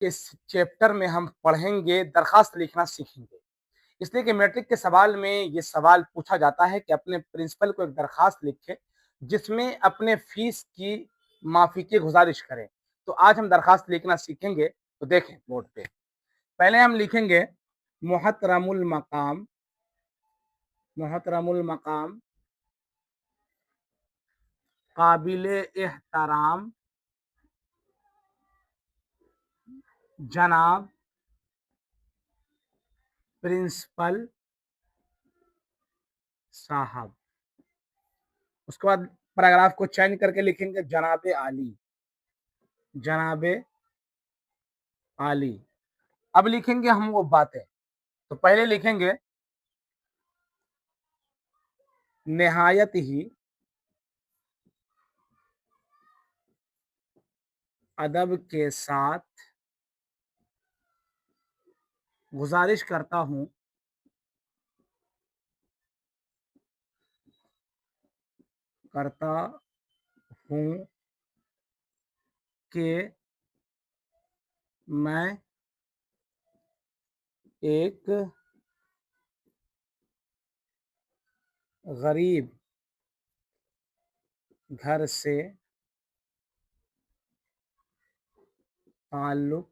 के इस चैप्टर में हम पढ़ेंगे, दरख़्वास्त लिखना सीखेंगे। इसलिए कि मैट्रिक के सवाल में ये सवाल पूछा जाता है कि अपने प्रिंसिपल को एक दरख़्वास्त लिखें, जिसमें अपने फ़ीस की माफ़ी की गुज़ारिश करें। तो आज हम दरख़्वास्त लिखना सीखेंगे, तो देखें बोर्ड पे। पहले हम लिखेंगे मुहतरमुल मक़ाम, मुहतरमुल मक़ाम, काबिले एहतराम जनाब प्रिंसिपल साहब। उसके बाद पैराग्राफ को चेंज करके लिखेंगे जनाबे आली, जनाबे आली। अब लिखेंगे हम वो बातें। तो पहले लिखेंगे निहायत ही अदब के साथ गुजारिश करता हूँ कि मैं एक गरीब घर से ताल्लुक़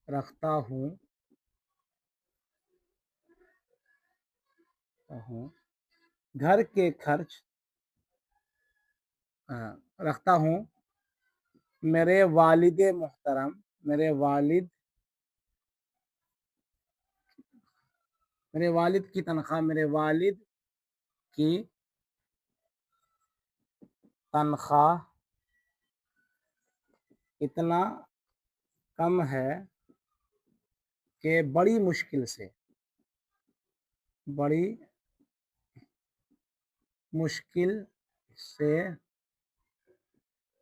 रखता हूँ घर के खर्च रखता हूँ। मेरे वालिद मोहतरम, मेरे वालिद की तनख्वाह, मेरे वालिद की तनख्वाह इतना कम है कि बड़ी मुश्किल से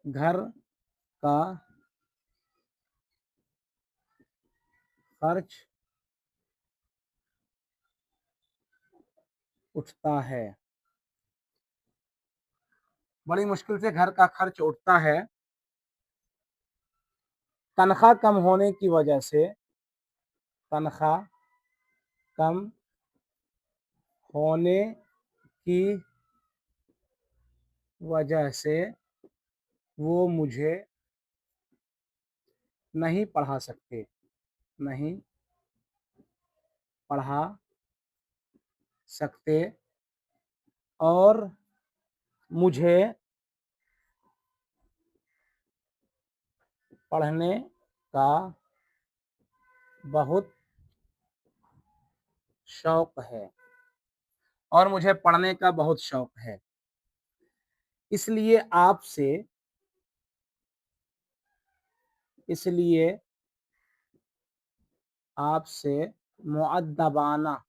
घर का खर्च उठता है। बड़ी मुश्किल से घर का खर्च उठता है। तनख्वाह कम होने की वजह से, तनख्वाह कम होने की वजह से वो मुझे नहीं पढ़ा सकते, नहीं पढ़ा सकते और मुझे पढ़ने का बहुत शौक है, और मुझे पढ़ने का बहुत शौक है। इसलिए आपसे मुअद्दबाना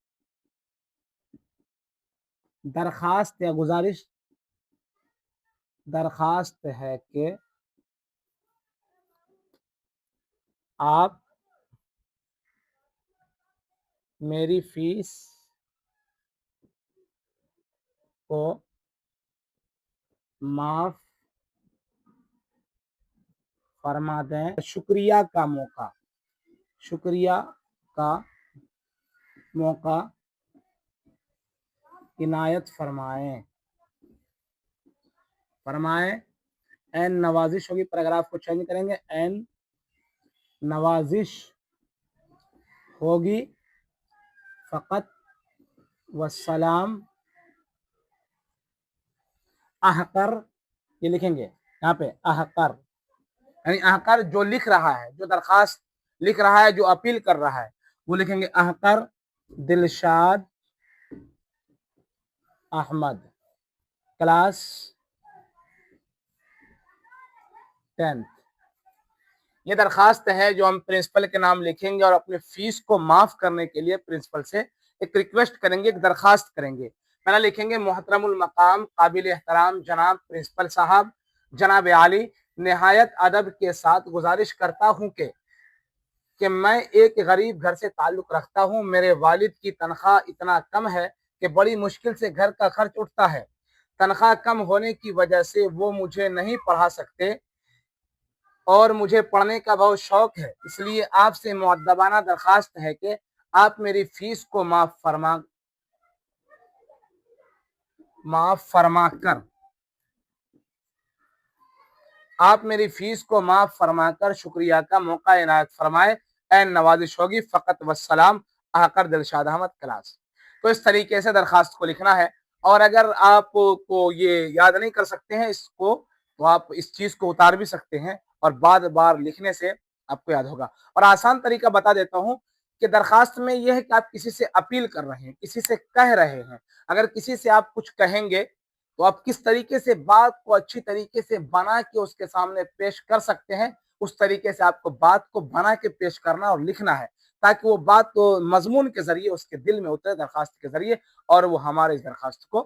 दरखास्त है कि आप मेरी फीस को माफ फरमा दें। शुक्रिया का मौका इनायत फरमाएं। एन नवाजिश होगी, पैराग्राफ को चेंज करेंगे। एन नवाजिश होगी फ़कत वस्सलाम अहकर, ये लिखेंगे यहाँ पे अहकर, यानी अहकर जो लिख रहा है, जो दरखास्त लिख रहा है, जो अपील कर रहा है, वो लिखेंगे अहकर दिलशाद अहमद, क्लास 10th। ये दरखास्त है जो हम प्रिंसिपल के नाम लिखेंगे और अपने फीस को माफ करने के लिए प्रिंसिपल से एक रिक्वेस्ट करेंगे, एक दरखास्त करेंगे। पहला लिखेंगे मोहतरमुल मकाम काबिल एहतराम जनाब प्रिंसिपल साहब, जनाब आली, निहायत अदब के साथ गुजारिश करता हूँ कि मैं एक गरीब घर से ताल्लुक़ रखता हूँ। मेरे वालिद की तनख्वाह इतना कम है कि बड़ी मुश्किल से घर का खर्च उठता है। तनख्वाह कम होने की वजह से वो मुझे नहीं पढ़ा सकते और मुझे पढ़ने का बहुत शौक है, इसलिए आपसे मुअद्दबाना दरखास्त है कि आप मेरी फीस को माफ फरमा कर आप मेरी फीस को माफ फरमाकर शुक्रिया का मौका इनायत फरमाए। ऐन नवाजिश होगी फ़कत वस्सलाम, आकर दिलशाद अहमद क्लास। तो इस तरीके से दरखास्त को लिखना है। और अगर आपको ये याद नहीं कर सकते हैं इसको, तो आप इस चीज़ को उतार भी सकते हैं और बार बार लिखने से आपको याद होगा। और आसान तरीका बता देता हूँ कि दरखास्त में यह है कि आप किसी से अपील कर रहे हैं, किसी से कह रहे हैं। अगर किसी से आप कुछ कहेंगे तो आप किस तरीके से बात को अच्छी तरीके से बना के उसके सामने पेश कर सकते हैं, उस तरीके से आपको बात को बना के पेश करना और लिखना है, ताकि वो बात तो मजमून के जरिए उसके दिल में उतरे दरखास्त के जरिए, और वो हमारे इस दरखास्त को